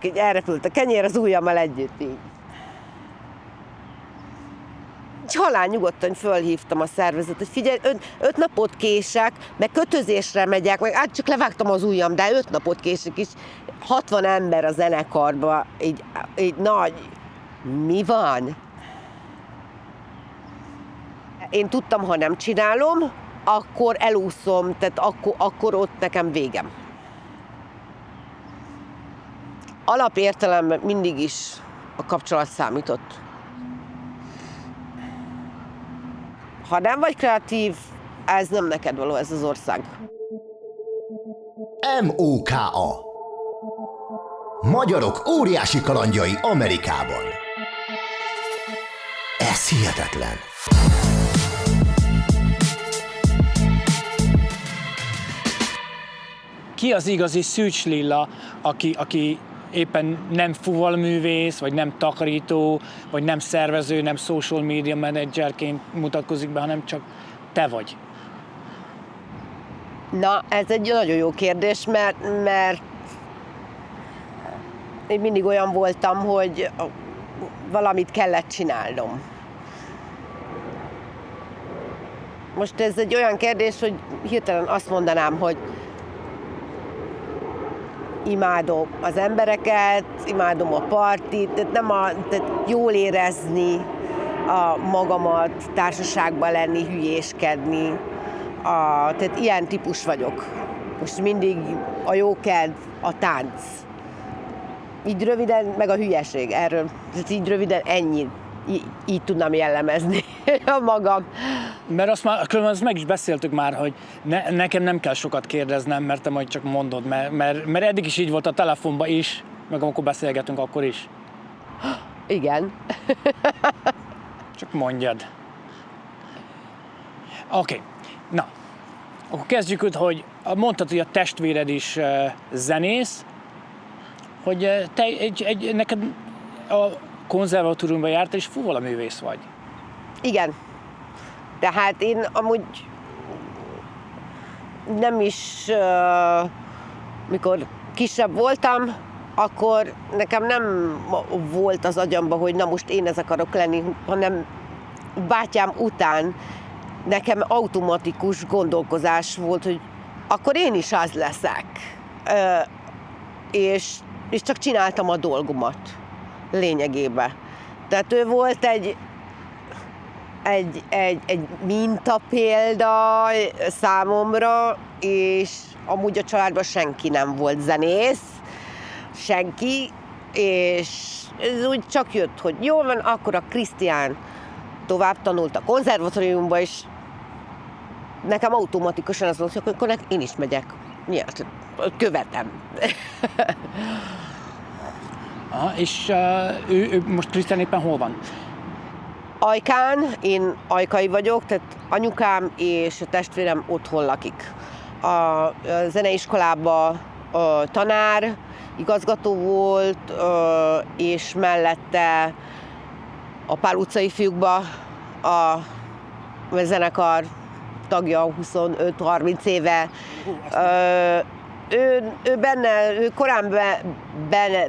így elrepült a kenyér az ujjammal együtt így. Halál nyugodtan fölhívtam a szervezetet, hogy figyelj, 5 napot kések, meg kötözésre megyek, meg csak levágtam az ujjam, de 5 napot kések is. 60 ember a zenekarba, így nagy, mi van? Én tudtam, ha nem csinálom, akkor elúszom, tehát akkor ott nekem végem. Alapértelemben mindig is a kapcsolat számított. Ha nem vagy kreatív, ez nem neked való, ez az ország. MOKA. Magyarok óriási kalandjai Amerikában. Ez hihetetlen. Ki az igazi Szűcs Lilla, aki éppen nem fuvalművész, vagy nem takarító, vagy nem szervező, nem social media managerként mutatkozik be, hanem csak te vagy? Na, ez egy nagyon jó kérdés, mert én mindig olyan voltam, hogy valamit kellett csinálnom. Most ez egy olyan kérdés, hogy hirtelen azt mondanám, hogy imádom az embereket, imádom a partit, tehát jól érezni a magamat, társaságban lenni, hülyéskedni. Tehát ilyen típus vagyok. Most mindig a jókedv, a tánc. Így röviden, meg a hülyeség. Erről, így röviden ennyi. Így tudnám jellemezni a magam. Mert különben azt meg is beszéltük már, hogy nekem nem kell sokat kérdeznem, mert te majd csak mondod, mert eddig is így volt a telefonban is, meg amikor beszélgetünk, akkor is. Igen. Csak mondjad. Oké. Na, akkor kezdjük úgy, hogy mondtad, hogy a testvéred is zenész, hogy te neked a konzervatóriumban jártál, és fuvalaművész vagy. Igen. Tehát én amúgy nem is, mikor kisebb voltam, akkor nekem nem volt az agyamban, hogy na most én ez akarok lenni, hanem bátyám után nekem automatikus gondolkozás volt, hogy akkor én is az leszek. És csak csináltam a dolgomat lényegében. Tehát ő volt egy mintapélda számomra, és amúgy a családban senki nem volt zenész, senki, és ez úgy csak jött, hogy jól van, akkor a Krisztián tovább tanult a konzervatóriumban, és nekem automatikusan az volt, hogy akkor én is megyek. Miért? Követem. És ő most Krisztián éppen hol van? Ajkán, én ajkai vagyok, tehát anyukám és a testvérem otthon lakik. A zeneiskolában tanár, igazgató volt, és mellette a Pál utcai fiúkba a zenekar tagja 25-30 éve. Ő korán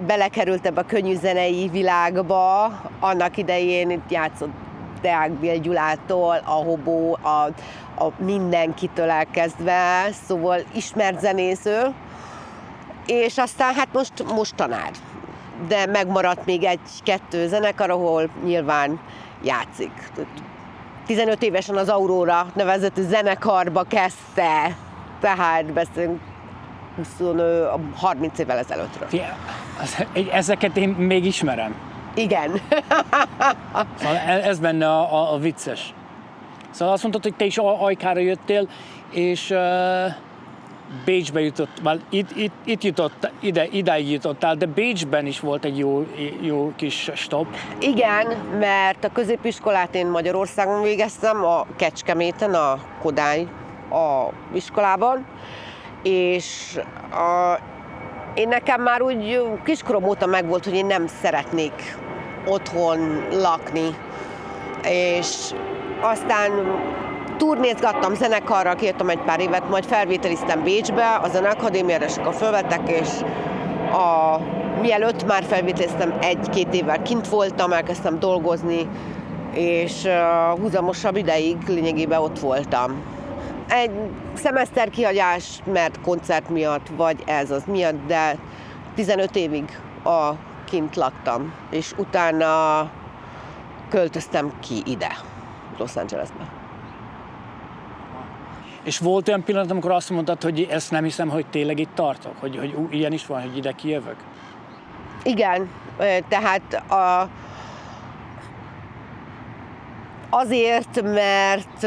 belekerült ebbe a könnyűzenei világba, annak idején itt játszott Deák Bél Gyulától, a Hobó, a mindenkitől elkezdve, szóval ismert zenésző, és aztán hát most tanár. De megmaradt még 1-2 zenekar, ahol nyilván játszik. 15 évesen az Aurora nevezetű zenekarba kezdte, tehát beszélünk 30 évvel ezelőttről. Ezeket én még ismerem. Igen. Szóval ez benne a vicces. Szóval azt mondtad, hogy te is Ajkára jöttél, és Bécsbe jutottál, idáig jutottál, de Bécsben is volt egy jó kis stop. Igen, mert a középiskolát én Magyarországon végeztem, a Kecskeméten, a Kodály iskolában, és én nekem már úgy kiskorom óta megvolt, hogy én nem szeretnék otthon lakni, és aztán turnézgattam zenekarral, kértem egy pár évet, majd felvételiztem Bécsbe, a Zeneakadémiára, és akkor fölvettek, és mielőtt már felvételeztem, 1-2 évvel kint voltam, elkezdtem dolgozni, és húzamosabb ideig lényegében ott voltam. Egy szemeszter kihagyás, mert koncert miatt, vagy ez az miatt, de 15 évig kint laktam, és utána költöztem ki ide, Los Angelesbe. És volt olyan pillanat, amikor azt mondtad, hogy ezt nem hiszem, hogy tényleg itt tartok? Hogy ilyen is van, hogy ide kijövök? Igen, tehát azért, mert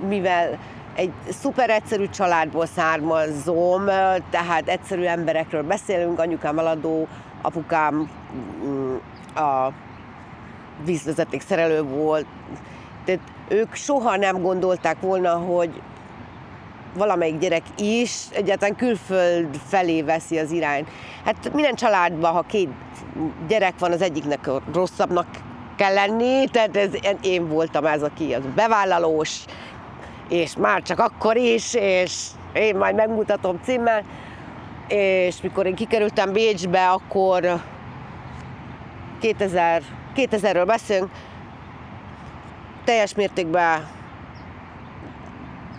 mivel egy szuper egyszerű családból származom, tehát egyszerű emberekről beszélünk, anyukám eladó, apukám a vízvezeték-szerelő volt, tehát ők soha nem gondolták volna, hogy valamelyik gyerek is egyáltalán külföld felé veszi az irányt. Hát minden családban, ha 2 gyerek van, az egyiknek rosszabbnak kell lenni, tehát én voltam ez, aki az bevállalós, és már csak akkor is, és én majd megmutatom címmel, és mikor én kikerültem Bécsbe, akkor 2000-ről beszélünk, teljes mértékben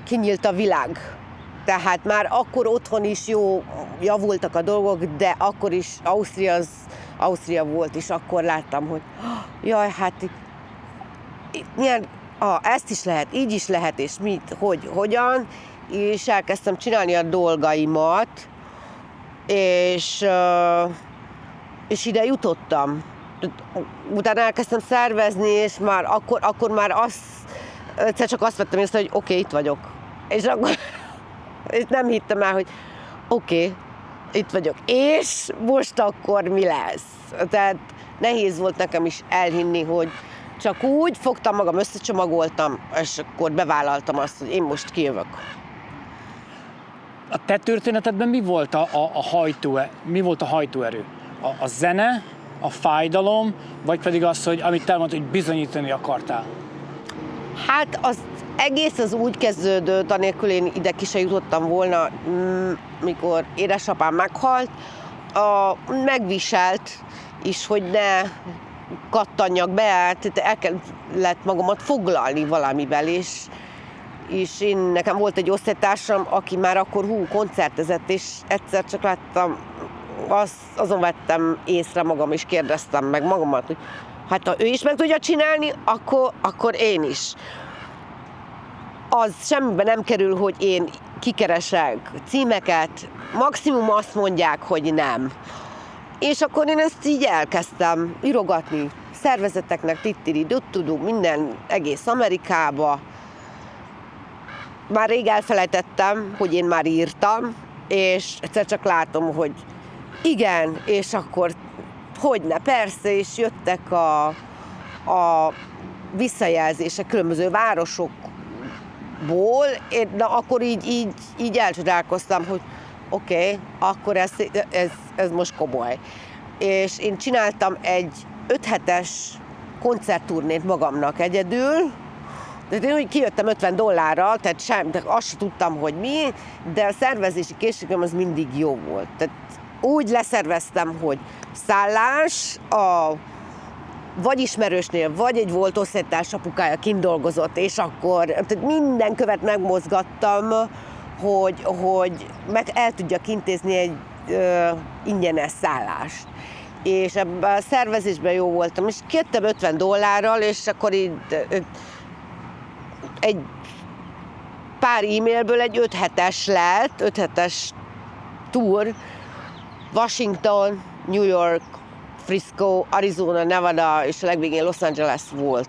kinyílt a világ. Tehát már akkor otthon is javultak a dolgok, de akkor is Ausztria volt, és akkor láttam, hogy jaj, hát milyen, ezt is lehet, így is lehet, és mit, hogyan, és elkezdtem csinálni a dolgaimat, és ide jutottam. Utána elkezdtem szervezni, és már akkor már egyszer csak azt vettem észre, hogy oké, itt vagyok. És akkor és nem hittem el, hogy oké, itt vagyok. És most akkor mi lesz? Tehát nehéz volt nekem is elhinni, hogy csak úgy fogtam magam, összecsomagoltam, és akkor bevállaltam azt, hogy én most kijövök. A te történetedben mi volt a hajtóerő? A zene, a fájdalom, vagy pedig az, hogy amit te mondtad, hogy bizonyítani akartál? Hát az egész az úgy kezdődött, anélkül én ide ki se jutottam volna, mikor édesapám meghalt, megviselt is, hogy ne kattanjak be, tehát el kellett magamat foglalni valamivel, és nekem volt egy osztálytársam, aki már akkor koncertezett, és egyszer csak láttam, azon vettem észre magam, és kérdeztem meg magamat, hogy hát ha ő is meg tudja csinálni, akkor én is. Az semmibe nem kerül, hogy én kikeresek címeket, maximum azt mondják, hogy nem. És akkor én ezt így elkezdtem írogatni szervezeteknek, minden egész Amerikába. Már rég elfelejtettem, hogy én már írtam, és egyszer csak látom, hogy igen, és akkor hogyne, persze, és jöttek a visszajelzések különböző városokból, na akkor így elcsodálkoztam, hogy oké, akkor ez most komoly. És én csináltam egy 5 hetes koncertturnét magamnak egyedül, de én úgy kijöttem $50, tehát azt sem tudtam, hogy mi, de a szervezési készségem az mindig jó volt. Tehát úgy leszerveztem, hogy szállás, vagy ismerősnél, vagy egy volt osztálytárs apukája kint dolgozott, és akkor tehát minden követ megmozgattam, hogy meg el tudjak intézni egy ingyenes szállást. És ebben a szervezésben jó voltam, és kijöttem $50, és akkor így egy pár e-mailből egy 5 hetes lett, 5 hetes tour, Washington, New York, Frisco, Arizona, Nevada, és a legvégén Los Angeles volt.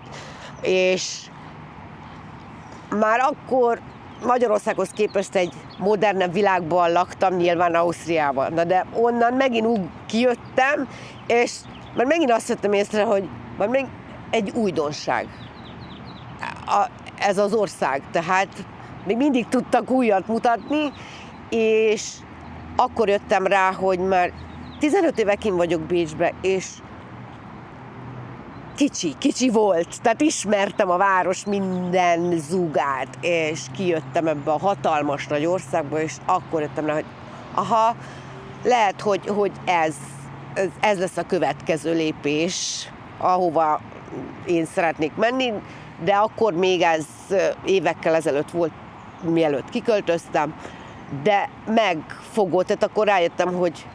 És már akkor Magyarországhoz képest egy modernebb világban laktam, nyilván Ausztriában. Na de onnan megint úgy kijöttem, és már megint azt vettem észre, hogy már még egy újdonság. Ez az ország, tehát még mindig tudtak újat mutatni, és akkor jöttem rá, hogy már 15 éve kint vagyok Bécsbe, és kicsi volt, tehát ismertem a város minden zúgát, és kijöttem ebbe a hatalmas nagy országba, és akkor jöttem rá, hogy aha, lehet, hogy ez lesz a következő lépés, ahova én szeretnék menni, de akkor még ez évekkel ezelőtt volt, mielőtt kiköltöztem, de megfogott, tehát akkor rájöttem, hogy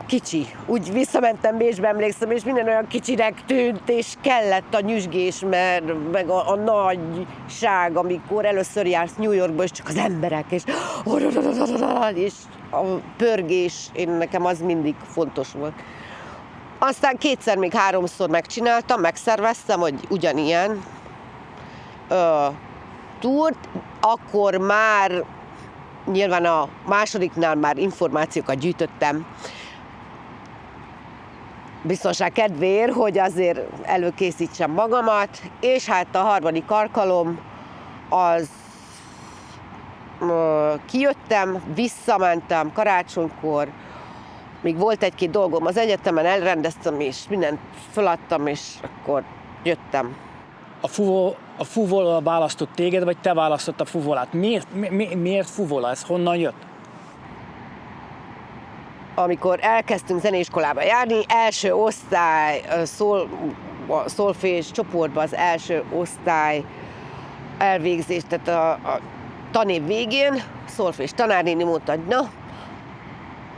kicsi. Úgy visszamentem Bécsbe, emlékszem, és minden olyan kicsinek tűnt, és kellett a nyüzsgés, meg a nagyság, amikor először jársz New Yorkba, és csak az emberek, és a pörgés, nekem az mindig fontos volt. Aztán kétszer, még háromszor megcsináltam, megszerveztem, hogy ugyanilyen túrt, akkor már nyilván a másodiknál már információkat gyűjtöttem, biztonság kedvéért, hogy azért előkészítsem magamat, és hát a harmadik alkalom az kijöttem, visszamentem karácsonykor, még volt egy-két dolgom az egyetemen, elrendeztem, és mindent feladtam, és akkor jöttem. A fuvola választott téged, vagy te választott a fuvolát? Miért fuvola? Ez honnan jött? Amikor elkezdtünk zeneiskolába járni, első osztály, szolfés csoportban az első osztály elvégzés, tehát a tanév végén szolfés tanárnéni mondta, hogy na,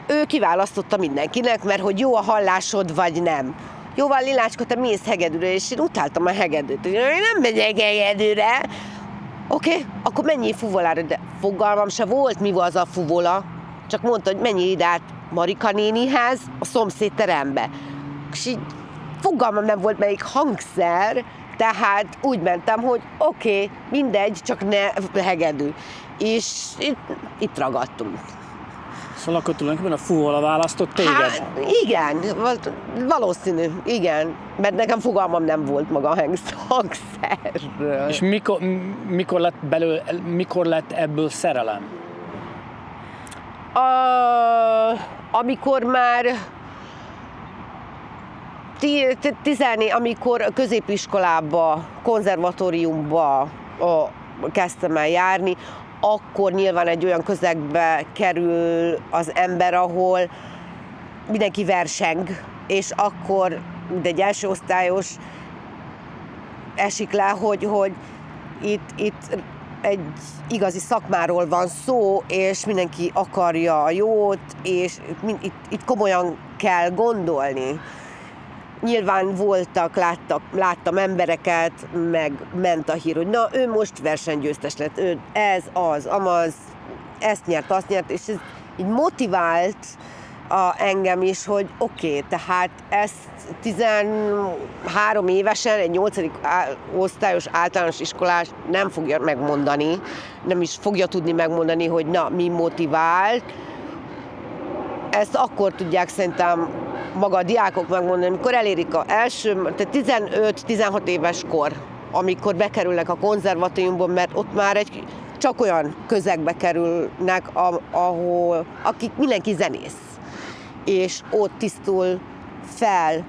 ő kiválasztotta mindenkinek, mert hogy jó a hallásod, vagy nem. Jóval Lilácska, te mész hegedűre, és én utáltam a hegedűt. Én nem megyek hegedűre. Oké, akkor menjél fuvolára, de fogalmam se volt, mi az a fuvola. Csak mondta, hogy menjél ide át Marika nénihez, a szomszédterembe. És így fogalmam nem volt melyik hangszer, tehát úgy mentem, hogy oké, mindegy, csak ne hegedű. És itt ragadtunk. Szóval akkor tulajdonképpen a fuvola választott téged? Hát, igen, valószínű, igen, mert nekem fogalmam nem volt maga a hangszerről. És mikor lett ebből szerelem? Amikor már amikor középiskolába, konzervatóriumba kezdtem el járni, akkor nyilván egy olyan közegbe kerül az ember, ahol mindenki verseng, és akkor egy első osztályos esik le, hogy itt egy igazi szakmáról van szó, és mindenki akarja a jót, és itt komolyan kell gondolni. Nyilván láttam embereket, meg ment a hír, hogy na, ő most versenygyőztes lett, ő ez, az, amaz, ezt nyert, azt nyert, és ez így motivált engem is, hogy oké, tehát ezt 13 évesen egy 8. osztályos általános iskolás nem fogja megmondani, nem is fogja tudni megmondani, hogy na, mi motivált. Ezt akkor tudják szerintem maga a diákok megmondani, amikor elérik a tehát 15-16 éves kor, amikor bekerülnek a konzervatóriumban, mert ott már csak olyan közegbe kerülnek, akik mindenki zenész. És ott tisztul fel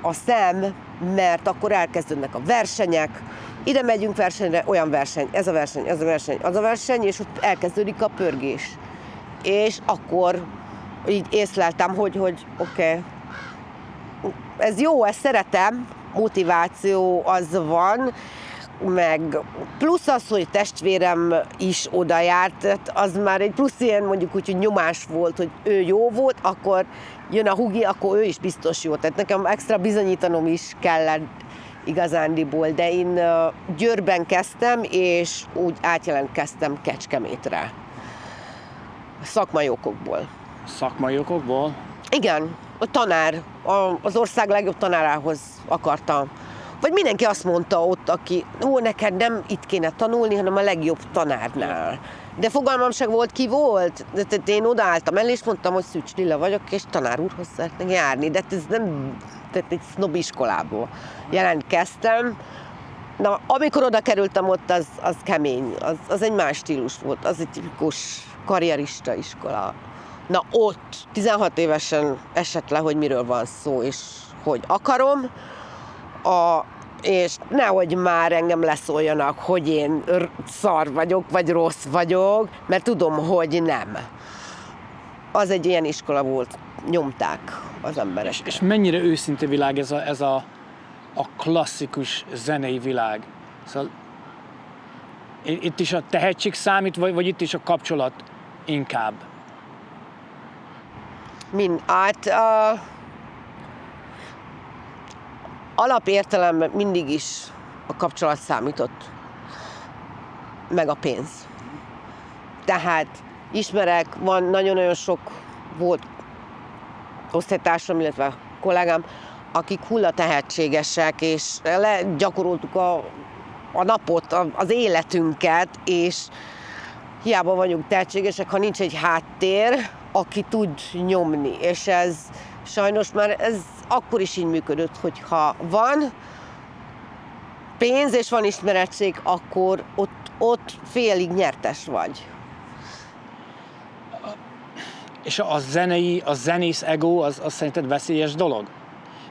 a szem, mert akkor elkezdődnek a versenyek, ide megyünk versenyre, olyan verseny, ez a verseny, ez a verseny, az a verseny, és ott elkezdődik a pörgés. És akkor így észleltem, hogy oké, ez jó, ezt szeretem, motiváció az van, meg plusz az, hogy testvérem is oda járt, az már egy plusz ilyen mondjuk úgy, hogy nyomás volt, hogy ő jó volt, akkor jön a hugi, akkor ő is biztos jó. Tehát nekem extra bizonyítanom is kellett igazándiból, de én Győrben kezdtem, és úgy átjelentkeztem Kecskemétre. Szakmai okokból. Szakmai okokból? Igen, a tanár, az ország legjobb tanárához akartam. Vagy mindenki azt mondta ott, aki, neked nem itt kéne tanulni, hanem a legjobb tanárnál. De fogalmam sem volt, ki volt. De én odaálltam el, és mondtam, hogy Szűcs Lilla vagyok, és tanár úrhoz szeretnék járni. De ez nem, tehát egy sznob iskolából jelentkeztem. Na, amikor oda kerültem ott, az kemény, az egy más stílus volt, az egy tipikus karrierista iskola. Na ott 16 évesen esett le, hogy miről van szó, és hogy akarom, és nehogy már engem leszóljanak, hogy én szar vagyok, vagy rossz vagyok, mert tudom, hogy nem. az egy ilyen iskola volt, nyomták az emberek. És mennyire őszinte világ ez a klasszikus zenei világ? Szóval itt is a tehetség számít, vagy itt is a kapcsolat inkább? Alapértelemben mindig is a kapcsolat számított, meg a pénz. Tehát van nagyon-nagyon sok volt osztálytársam, illetve kollégám, akik hullatehetségesek, és gyakoroltuk a napot, az életünket, és hiába vagyunk tehetségesek, ha nincs egy háttér, aki tud nyomni. És ez sajnos már akkor is így működött, hogyha van pénz és van ismerettség, akkor ott félig nyertes vagy. És a zenész ego, az szerinted veszélyes dolog?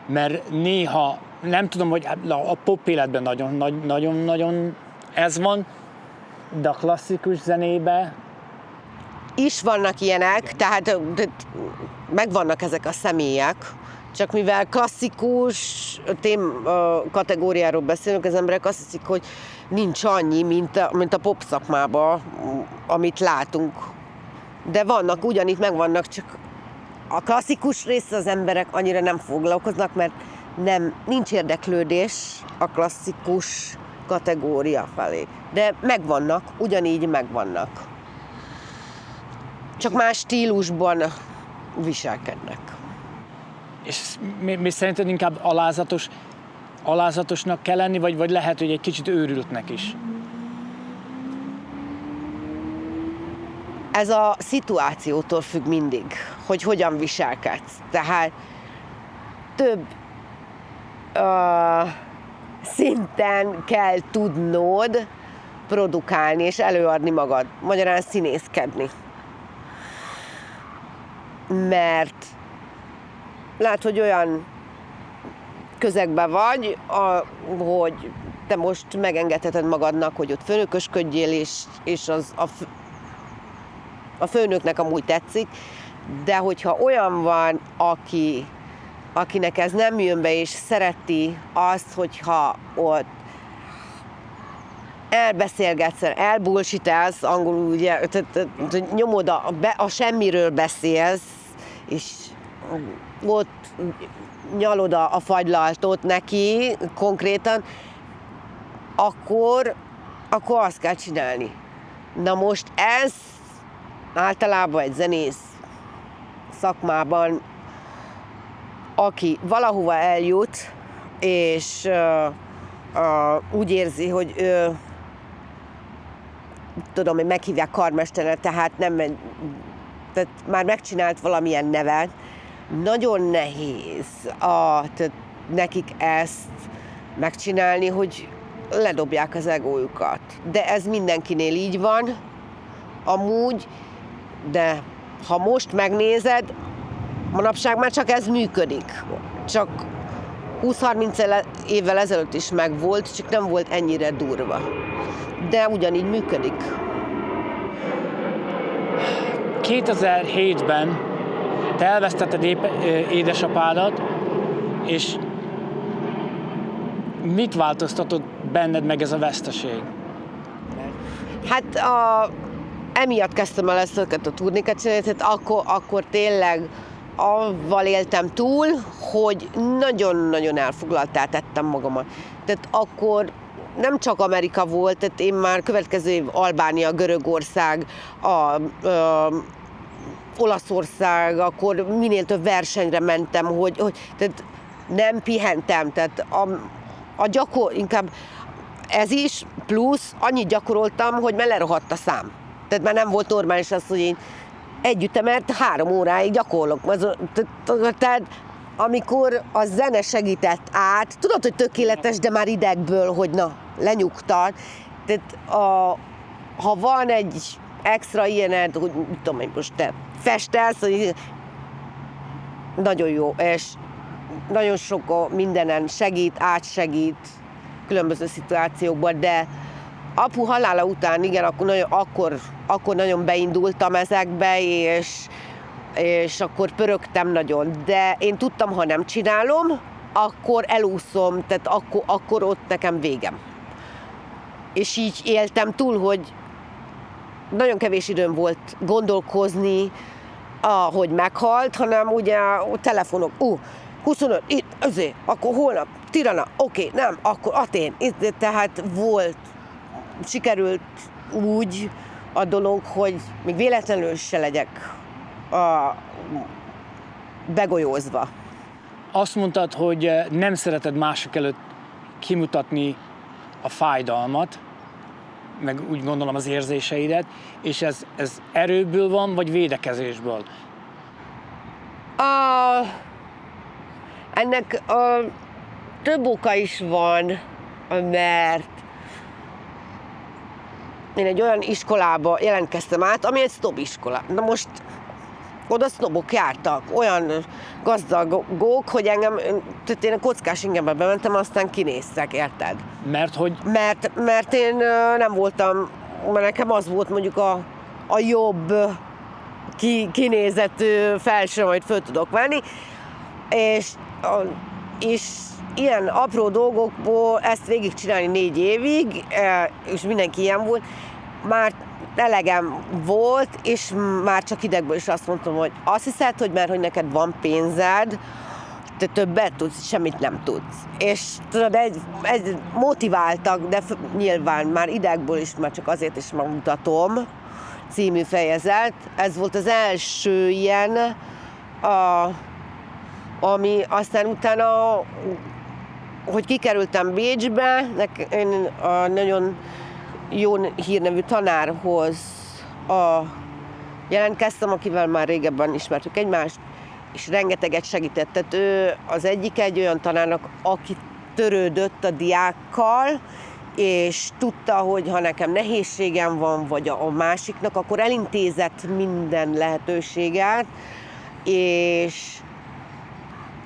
Mert néha, nem tudom, hogy a pop életben nagyon ez van, de a klasszikus zenében is vannak ilyenek, tehát megvannak ezek a személyek, csak mivel klasszikus kategóriáról beszélünk, az emberek azt hiszik, hogy nincs annyi, mint a pop szakmában, amit látunk. De vannak, ugyanitt megvannak, csak a klasszikus része az emberek annyira nem foglalkoznak, mert nincs érdeklődés a klasszikus kategória felé. De megvannak, ugyanígy megvannak. Csak más stílusban viselkednek. És mi szerinted inkább alázatosnak kell lenni, vagy lehet, hogy egy kicsit őrültnek is? Ez a szituációtól függ mindig, hogy hogyan viselkedsz. Tehát több szinten kell tudnod produkálni és előadni magad, magyarán színészkedni. Mert lát, hogy olyan közegben vagy, hogy te most megengedheted magadnak, hogy ott főnökösködjél, és a főnöknek amúgy tetszik, de hogyha olyan van, akinek ez nem jön be, és szereti azt, hogyha ott elbeszélgetsz, elbullshitelsz, angolul ugye, nyomod a semmiről beszélsz, és ott nyalod a fagylaltot neki konkrétan, akkor azt kell csinálni. Na most ez általában egy zenész szakmában, aki valahova eljut, és úgy érzi, hogy tudom, hogy meghívják karmesterre, tehát tehát már megcsinált valamilyen nevet, nagyon nehéz tehát nekik ezt megcsinálni, hogy ledobják az egójukat. De ez mindenkinél így van, amúgy, de ha most megnézed, manapság már csak ez működik. Csak 20-30 évvel ezelőtt is megvolt, csak nem volt ennyire durva. De ugyanígy működik. 2007-ben te elvesztetted édesapádat, és mit változtatott benned meg ez a veszteség? Hát emiatt kezdtem el ezeket a turnékat csinálni, tehát akkor tényleg avval éltem túl, hogy nagyon-nagyon elfoglaltá tettem magamat. Tehát akkor nem csak Amerika volt, tehát én már következő év Albánia, Görögország, Olaszország, akkor minél több versenyre mentem, tehát nem pihentem, tehát inkább ez is, plusz annyit gyakoroltam, hogy már lerohadt a szám. Tehát már nem volt normális az, hogy én egy ütemet 3 óráig gyakorlok. Tehát amikor a zene segített át, tudod, hogy tökéletes, de már idegből, hogy na, lenyugtat. Tehát ha van egy extra ilyened, hogy mit tudom én, most te festesz, hogy nagyon jó, és nagyon sok mindenen átsegít különböző szituációkban, de apu halála után, igen, akkor nagyon beindultam ezekbe, és és akkor pörögtem nagyon, de én tudtam, ha nem csinálom, akkor elúszom, tehát akkor ott nekem végem. És így éltem túl, hogy nagyon kevés időm volt gondolkozni, hogy meghalt, hanem ugye a telefonok, 25, itt, azért, akkor holnap, Tirana, oké, nem, akkor Atén, itt, tehát sikerült úgy a dolog, hogy még véletlenül se legyek begolyózva. Azt mondtad, hogy nem szereted mások előtt kimutatni a fájdalmat, meg úgy gondolom az érzéseidet, és ez erőből van, vagy védekezésből? Ennek több oka is van, mert én egy olyan iskolába jelentkeztem át, ami egy sznob iskola. Na most oda sznobok jártak, olyan gazdagok, hogy tehát én a kockás ingembe bementem, aztán kinéztek, érted? Mert hogy? Mert én nem voltam, mert nekem az volt mondjuk a jobb kinézetű felső, amit föl tudok venni, és ilyen apró dolgokból ezt végigcsinálni 4 évig, és mindenki ilyen volt, már elegem volt, és már csak idegből is azt mondtam, hogy azt hiszed, hogy mert hogy neked van pénzed, te többet tudsz, semmit nem tudsz. És tudod, egy motiváltak, de nyilván már idegből is, már csak azért is megmutatom, című fejezet. Ez volt az első ilyen, ami aztán utána, hogy kikerültem Bécsbe, én a nagyon jó hírnevű tanárhoz jelentkeztem, akivel már régebben ismertük egymást, és rengeteget segített. Tehát ő az egyik egy olyan tanárnak, aki törődött a diákkal, és tudta, hogy ha nekem nehézségem van, vagy a másiknak, akkor elintézett minden lehetőséget,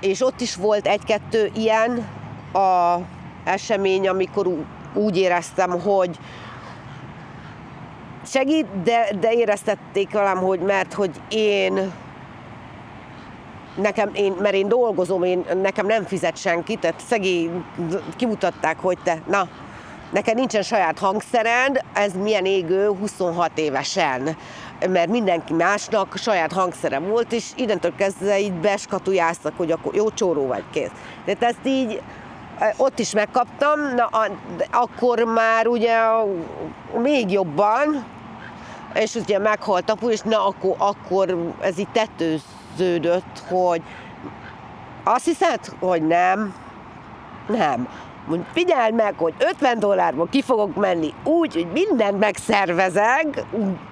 és ott is volt 1-2 ilyen esemény, amikor úgy éreztem, hogy segít, de éreztették velem, hogy mert hogy mert én dolgozom, nekem nem fizet senki, tehát szegény kimutatták, hogy neked nincsen saját hangszered, ez milyen égő 26 évesen, mert mindenki másnak saját hangszere volt, és innentől kezdve így beskatujáztak, hogy akkor jó csóró vagy, kész. Tehát ezt így ott is megkaptam, akkor már ugye még jobban, és ugye meghalt apu, és akkor ez így tetőződött, hogy azt hiszed, hogy nem. Mondj, figyeld meg, hogy $50 ki fogok menni úgy, hogy mindent megszervezek,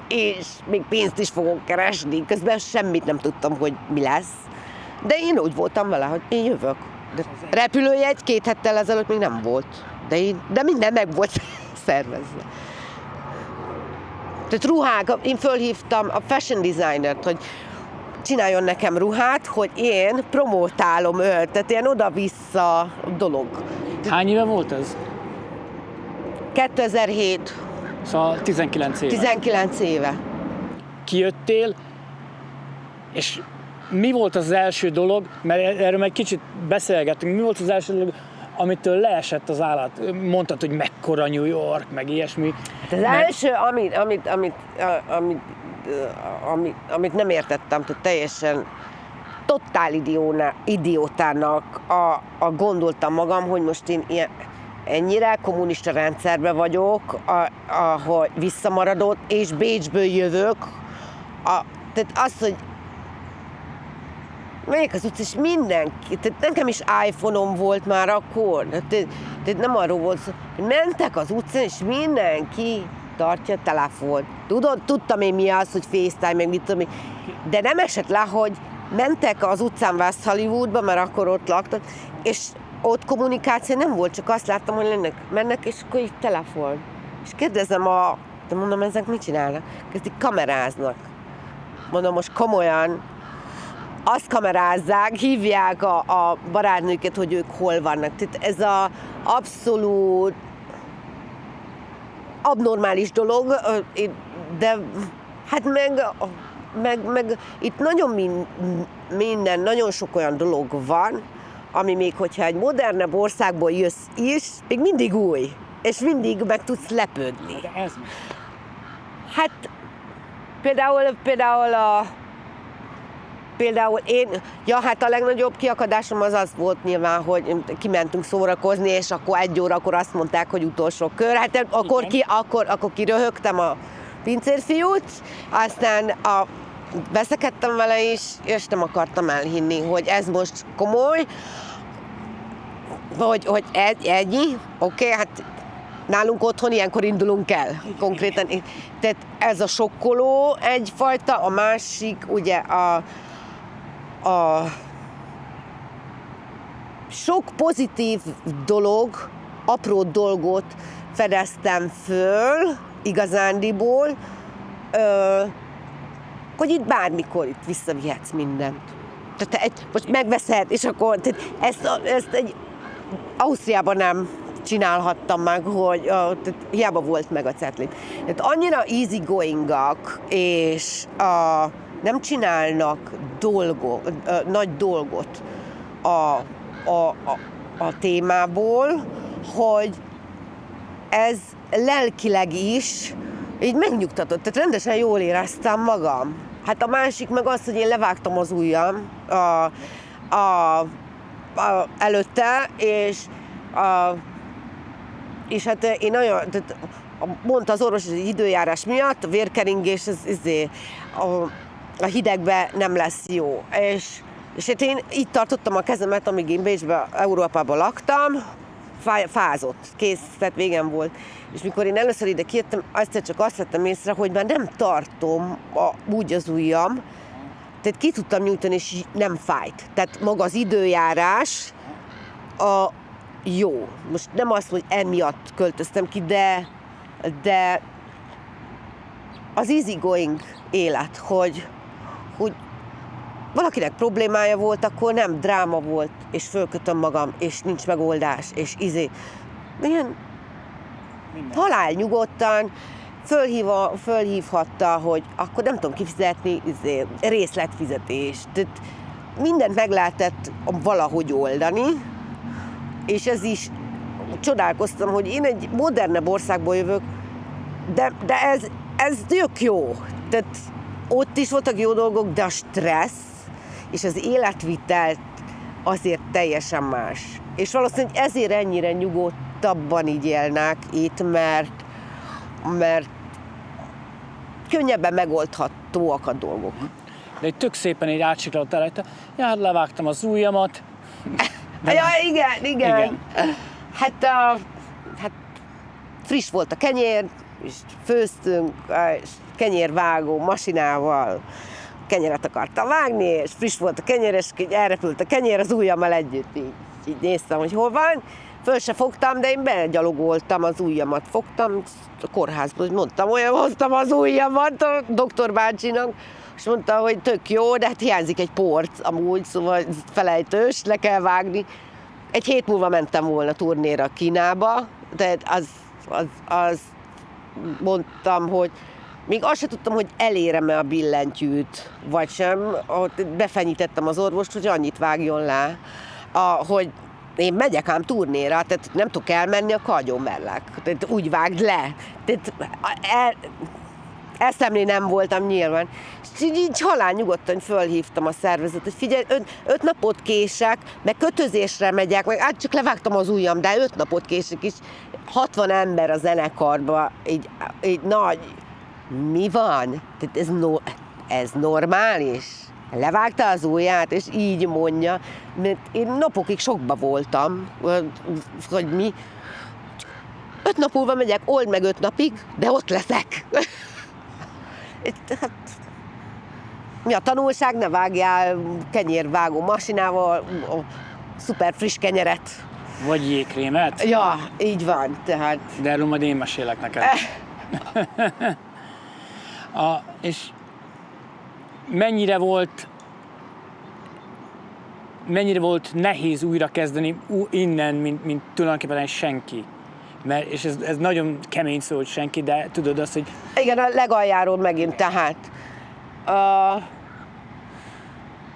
és még pénzt is fogok keresni. Közben semmit nem tudtam, hogy mi lesz. De én úgy voltam vele, hogy én jövök. De repülőjegy 2 héttel ezelőtt még nem volt. De minden meg volt szervezve. Tehát ruhák, én fölhívtam a fashion designert, hogy csináljon nekem ruhát, hogy én promotálom őt, tehát ilyen oda-vissza dolog. Hány éve volt ez? 2007. Szóval 19 éve. 19 éve. Kijöttél, és mi volt az első dolog, mert erről meg kicsit beszélgettünk, mi volt az első dolog, amitől leesett az állat? Mondtad, hogy mekkora New York, meg ilyesmi. Az első, amit nem értettem, tehát teljesen totál idiótának gondoltam magam, hogy most én ennyire kommunista rendszerben vagyok, hogy visszamaradott, és Bécsből jövök. Tehát az, hogy megyek az utca, és mindenki, tehát nekem is iPhone-om volt már akkor, tehát nem arról volt szó, hogy mentek az utcán, és mindenki tartja a telefont. Tudtam én mi az, hogy FaceTime, meg mit tudom én, de nem esett le, hogy mentek az utcán West Hollywoodba, mert akkor ott laktak, és ott kommunikáció nem volt, csak azt láttam, hogy mennek, és akkor így telefon. És kérdezem de mondom, ezek mit csinálnak? Kezdik kameráznak. Mondom, most komolyan, azt kamerázzák, hívják a barátnőket, hogy ők hol vannak. Tehát ez az abszolút abnormális dolog, de hát meg meg itt nagyon minden, nagyon sok olyan dolog van, ami még hogyha egy modernebb országból jössz is, még mindig új, és mindig meg tudsz lepődni. De ez mi? Hát például én, hát a legnagyobb kiakadásom az volt nyilván, hogy kimentünk szórakozni, és akkor 1 órakor azt mondták, hogy utolsó kör. Hát akkor kiröhögtem a pincérfiút, aztán veszekedtem vele is, és nem akartam elhinni, hogy ez most komoly, hogy ennyi, oké, hát nálunk otthon ilyenkor indulunk el, konkrétan. Tehát ez a sokkoló egyfajta, a másik ugye a sok pozitív dolog, apró dolgot fedeztem föl igazándiból, hogy itt bármikor itt visszavihetsz mindent. Tehát most megveszed, és akkor ezt egy Ausztriában nem csinálhattam meg, hogy tehát hiába volt meg a cetli. Tehát annyira easygoingak, és nem csinálnak nagy dolgot a témából, hogy ez lelkileg is így megnyugtatott, tehát rendesen jól éreztem magam. Hát a másik meg az, hogy én levágtam az ujjam előtte, és hát én nagyon, tehát mondta az orvos, hogy az időjárás miatt, a vérkeringés, a hidegben nem lesz jó. És hát én így tartottam a kezemet, amíg én Bécsben, Európában laktam, fázott, kész, tehát végem volt. És mikor én először ide kijöttem, csak azt vettem észre, hogy már nem tartom úgy az ujjam, tehát ki tudtam nyújtani, és nem fájt. Tehát maga az időjárás jó. Most nem azt, hogy emiatt költöztem ki, de az easygoing élet, hogy valakinek problémája volt, akkor nem dráma volt, és fölkötöm magam, és nincs megoldás, és ilyen halál nyugodtan fölhívhatta, hogy akkor nem tudom kifizetni, részletfizetés. Tehát mindent meg lehetett valahogy oldani, és ez is csodálkoztam, hogy én egy modernebb országból jövök, de ez tök jó. Tehát ott is voltak jó dolgok, de a stressz és az életvitelt azért teljesen más. És valószínűleg ezért ennyire nyugodtabban így élnek itt, mert könnyebben megoldhatóak a dolgok. De egy tök szépen így átsiklott rajta. Ja, hát levágtam az ujjamat. Ja, igen. Hát friss volt a kenyér, és főztünk, és kenyérvágó masinával kenyeret akartam vágni, és friss volt a kenyér, és így elrepült a kenyér az ujjammal együtt. Így néztem, hogy hol van. Föl se fogtam, de én begyalogoltam, az ujjamat fogtam, a kórházból, mondtam, olyan hoztam az ujjamat a doktor bácsinak, és mondta, hogy tök jó, de hát hiányzik egy porc amúgy, szóval felejtős, le kell vágni. Egy hét múlva mentem volna turnéra Kínába, de az mondtam, hogy még azt sem tudtam, hogy elérem-e a billentyűt, vagy sem. Befenyítettem az orvost, hogy annyit vágjon le, hogy én megyek ám turnéra, tehát nem tudok elmenni, akkor agyon mellek. Tehát úgy vágd le. Tehát eszemlé nem voltam nyilván. És így halál nyugodtan fölhívtam a szervezetet, hogy figyelj, 5 napot kések, meg kötözésre megyek, meg csak levágtam az ujjam, de 5 napot kések is. 60 ember a zenekarban, így nagy. Mi van? Tehát ez normális? Levágta az ujját, és így mondja, mert én napokig sokba voltam, hogy mi. 5 nap múlva megyek, old meg 5 napig, de ott leszek. Hát, mi a tanulság? Ne vágjál kenyérvágó masinával szuper friss kenyeret. Vagy jégkrémet? Ja, így van, tehát. De erről majd én mesélek neked. És mennyire volt nehéz újra kezdeni innen, mint tulajdonképpen senki? És ez nagyon kemény szó, hogy senki, de tudod azt, hogy... Igen, a legaljáról megint, tehát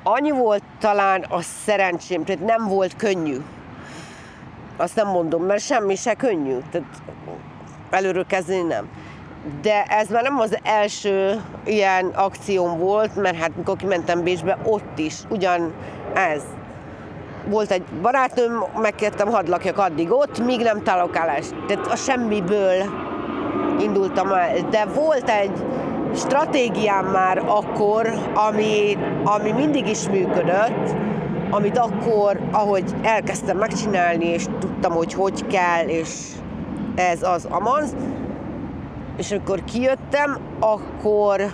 Annyi volt talán a szerencsém, tehát nem volt könnyű. Azt nem mondom, mert semmi se könnyű. Tehát előről kezdeni nem. De ez már nem az első ilyen akcióm volt, mert hát mikor kimentem Bécsbe, ott is ugyan ez. Volt egy barátnőm, megkértem, hadd lakjak addig ott, míg nem találok állást. Tehát a semmiből indultam el. De volt egy stratégiám már akkor, ami mindig is működött, amit akkor, ahogy elkezdtem megcsinálni, és tudtam, hogy kell, és ez az amaz, és amikor kijöttem, akkor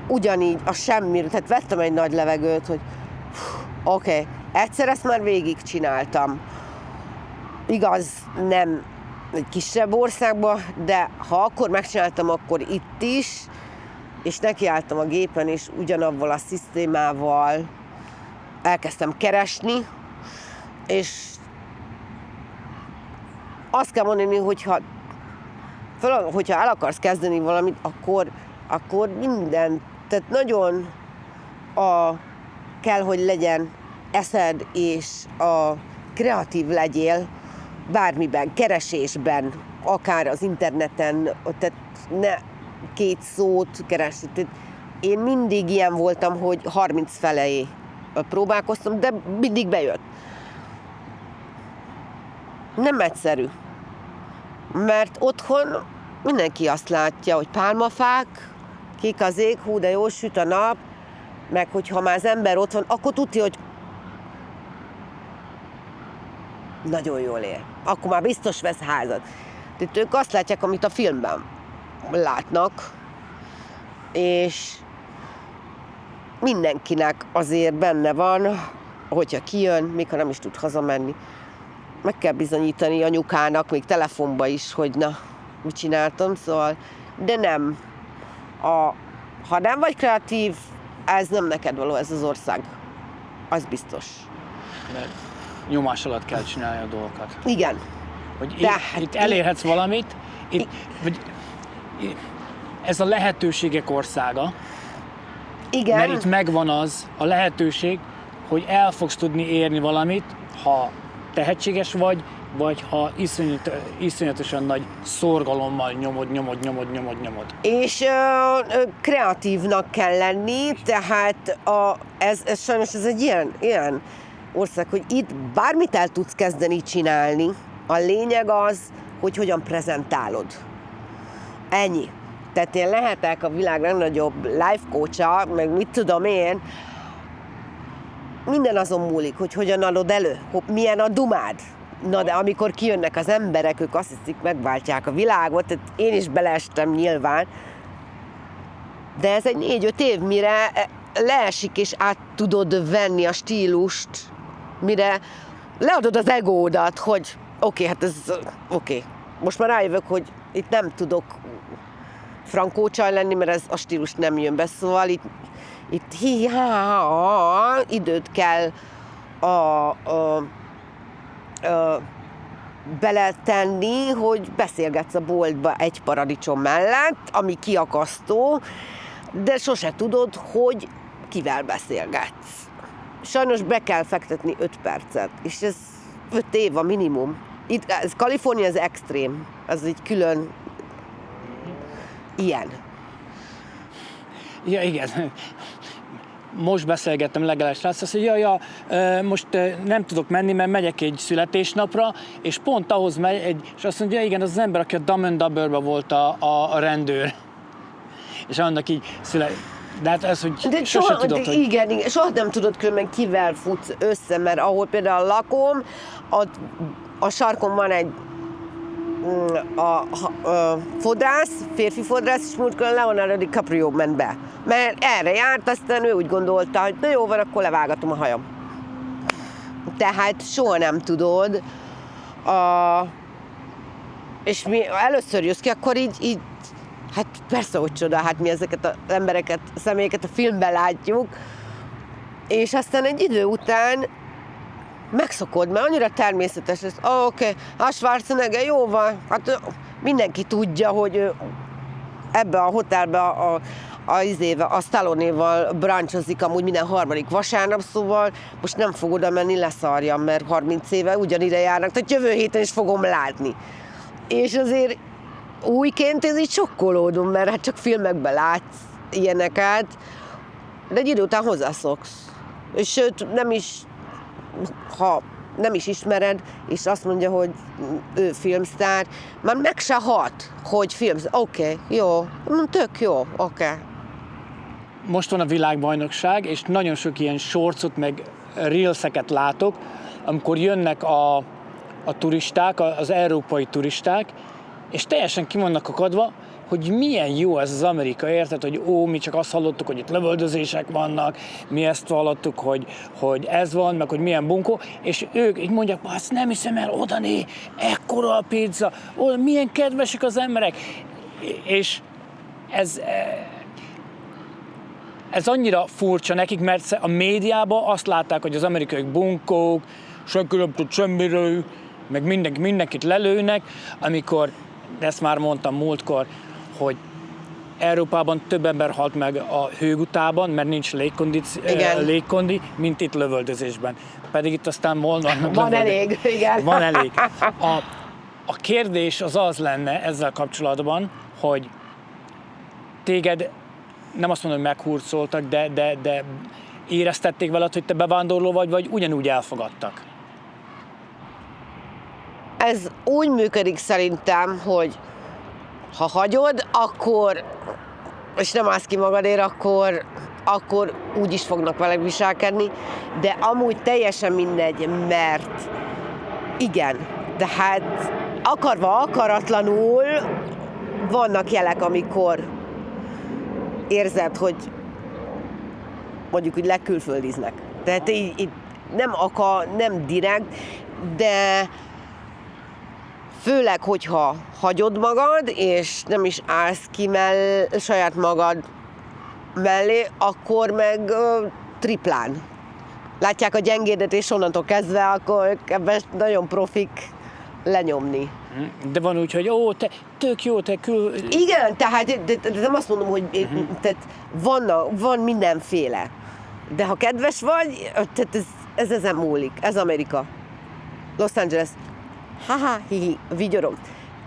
ugyanígy a semmiről, tehát vettem egy nagy levegőt, hogy oké, egyszer ezt már végigcsináltam. Igaz, nem egy kisebb országban, de ha akkor megcsináltam, akkor itt is, és nekiálltam a gépen, és ugyanavval a szisztémával elkezdtem keresni, és azt kell mondani, hogyha el akarsz kezdeni valamit, akkor minden, tehát nagyon kell, hogy legyen eszed, és kreatív legyél bármiben, keresésben, akár az interneten, tehát ne két szót keresni. Tehát én mindig ilyen voltam, hogy 30 felé próbálkoztam, de mindig bejött. Nem egyszerű. Mert otthon mindenki azt látja, hogy pálmafák, kék az ég, hú, de jól süt a nap, meg hogyha már az ember ott van, akkor tudja, hogy nagyon jól él. Akkor már biztos vesz házat. Tehát ők azt látják, amit a filmben látnak, és mindenkinek azért benne van, hogyha kijön, még ha nem is tud hazamenni, meg kell bizonyítani anyukának, még telefonba is, hogy na, mit csináltam, szóval, de nem. Ha nem vagy kreatív, ez nem neked való, ez az ország. Az biztos. De nyomás alatt kell csinálni a dolgokat. Igen. Hogy itt elérhetsz valamit, ez a lehetőségek országa, igen. Mert itt megvan az a lehetőség, hogy el fogsz tudni érni valamit, ha tehetséges vagy ha iszonyatosan nagy szorgalommal nyomod. És kreatívnak kell lenni, tehát ez sajnos ez egy ilyen ország, hogy itt bármit el tudsz kezdeni csinálni, a lényeg az, hogy hogyan prezentálod. Ennyi. Tehát én lehetek a világ legnagyobb life coach-a, meg mit tudom én, minden azon múlik, hogy hogyan adod elő, milyen a dumád. Na de amikor kijönnek az emberek, ők azt hiszik, megváltják a világot, tehát én is beleestem nyilván, de ez egy 4-5 év, mire leesik és át tudod venni a stílust, mire leadod az egódat, hogy oké, most már rájövök, hogy itt nem tudok frankócsaj lenni, mert ez a stílus nem jön be, szóval itt időt kell beletenni, hogy beszélgetsz a boltba egy paradicsom mellett, ami kiakasztó, de sose tudod, hogy kivel beszélgetsz. Sajnos be kell fektetni 5 percet, és ez 5 év a minimum. Itt, ez Kalifornia, ez extrém, ez egy külön ilyen. Ja, igen. Most beszélgettem legalább srác, azt mondja, most nem tudok menni, mert megyek egy születésnapra, és pont ahhoz megy, és azt mondja, igen, az ember, aki a Dumb and Dumberben volt a rendőr. És annak így de hát ez, hogy de sose tudod, hogy... Igen, soha nem tudod különben kivel futsz össze, mert ahol például lakom, a sarkon van egy fodrász, férfi fodrász, és múltkor Leonardo DiCaprio ment be. Mert erre járt, aztán ő úgy gondolta, hogy na jó van, akkor levágatom a hajam. Tehát soha nem tudod. És mi először jössz ki, akkor így hát persze, hogy csoda, hát mi ezeket az embereket, személyeket a filmben látjuk, és aztán egy idő után megszokod, mert annyira természetes ez. Oké, a Schwarzenegger, jó van, hát mindenki tudja, hogy ő ebbe a hotelbe a Stallone-val branchozik amúgy minden harmadik vasárnap, szóval most nem fog oda menni, leszarjam, mert 30 éve ugyanide járnak, tehát jövő héten is fogom látni. És azért újként ez így sokkolódom, mert hát csak filmekben látsz ilyeneket, de egy idő után hozzászoksz. És sőt, ha nem is ismered, és azt mondja, hogy ő filmsztár, már meg se hat, hogy filmsztár. Oké, jó, tök jó, oké. Most van a világbajnokság, és nagyon sok ilyen shortsot, meg reelseket látok, amikor jönnek a turisták, az európai turisták, és teljesen ki vannak akadva, hogy milyen jó ez az Amerika, érted, hogy mi csak azt hallottuk, hogy itt lövöldözések vannak, mi ezt hallottuk, hogy ez van, meg hogy milyen bunkó, és ők így mondják, azt nem hiszem el, odané, ekkora a pizza, milyen kedvesek az emberek, és ez annyira furcsa nekik, mert a médiában azt látták, hogy az amerikaiak bunkók, senki nem tud semmiről, meg mindenkit lelőnek, amikor, ezt már mondtam múltkor, hogy Európában több ember halt meg a hőgutában, mert nincs légkondi, mint itt lövöldözésben. Pedig itt aztán van elég, igen. Van elég. A kérdés az lenne ezzel kapcsolatban, hogy téged, nem azt mondom, hogy meghurcoltak, de éreztették veled, hogy te bevándorló vagy ugyanúgy elfogadtak? Ez úgy működik szerintem, hogy ha hagyod, akkor, és nem állsz ki magadért, akkor úgy is fognak veled viselkedni, de amúgy teljesen mindegy, mert igen, de hát akarva, akaratlanul vannak jelek, amikor érzed, hogy mondjuk úgy lekülföldiznek. Tehát így nem direkt, de főleg, hogyha hagyod magad, és nem is állsz ki saját magad mellé, akkor meg triplán. Látják a gyengédet, és onnantól kezdve, akkor ebben nagyon profik lenyomni. De van úgy, hogy te tök jó, te Igen, tehát de nem azt mondom, hogy tehát van mindenféle. De ha kedves vagy, tehát ez ezen múlik. Ez Amerika. Los Angeles. Haha, hihi, vigyorog.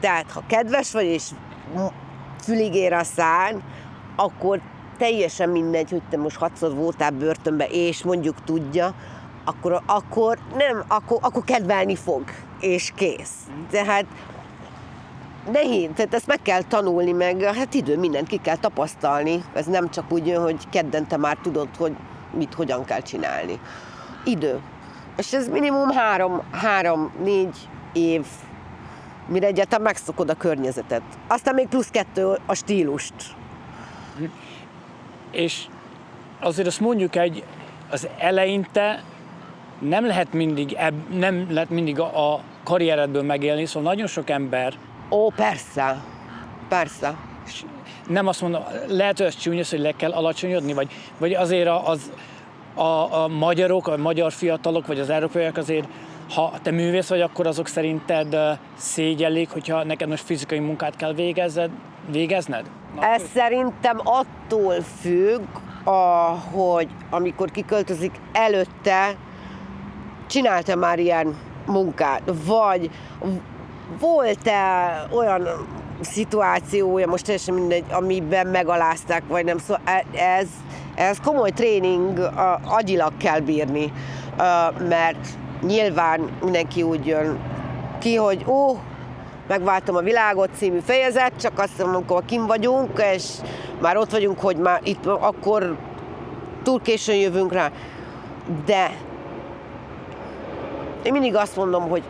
Tehát, ha kedves vagy, és fülig ér a szád, akkor teljesen mindegy, hogy te most 6-szor voltál börtönbe, és mondjuk tudja, akkor kedvelni fog, és kész. Tehát nehéz, tehát ezt meg kell tanulni, meg hát idő, mindent ki kell tapasztalni. Ez nem csak úgy jön, hogy kedden te már tudod, hogy mit, hogyan kell csinálni. Idő. És ez minimum 3-4 év, mire egyáltalán megszokod a környezetet. Aztán még plusz 2 a stílust. És azért azt mondjuk, az eleinte nem lehet mindig a karrieredből megélni, szóval nagyon sok ember... Ó, persze. Nem azt mondom, lehet, hogy ez csúnya, hogy le kell alacsonyodni, vagy azért a magyarok, a magyar fiatalok, vagy az európaiak azért, ha te művész vagy, akkor azok szerinted szégyellik, hogyha neked most fizikai munkát kell végezned? Ez szerintem attól függ, hogy amikor kiköltözik előtte, csinálta már ilyen munkát, vagy volt-e olyan szituációja, most teljesen mindegy, amiben megalázták, vagy nem, szóval ez komoly tréning, agyilag kell bírni, mert nyilván mindenki úgy jön ki, hogy megváltom a világot című fejezet, csak azt mondom, amikor kint vagyunk, és már ott vagyunk, hogy már itt akkor túl későn jövünk rá. De én mindig azt mondom, hogy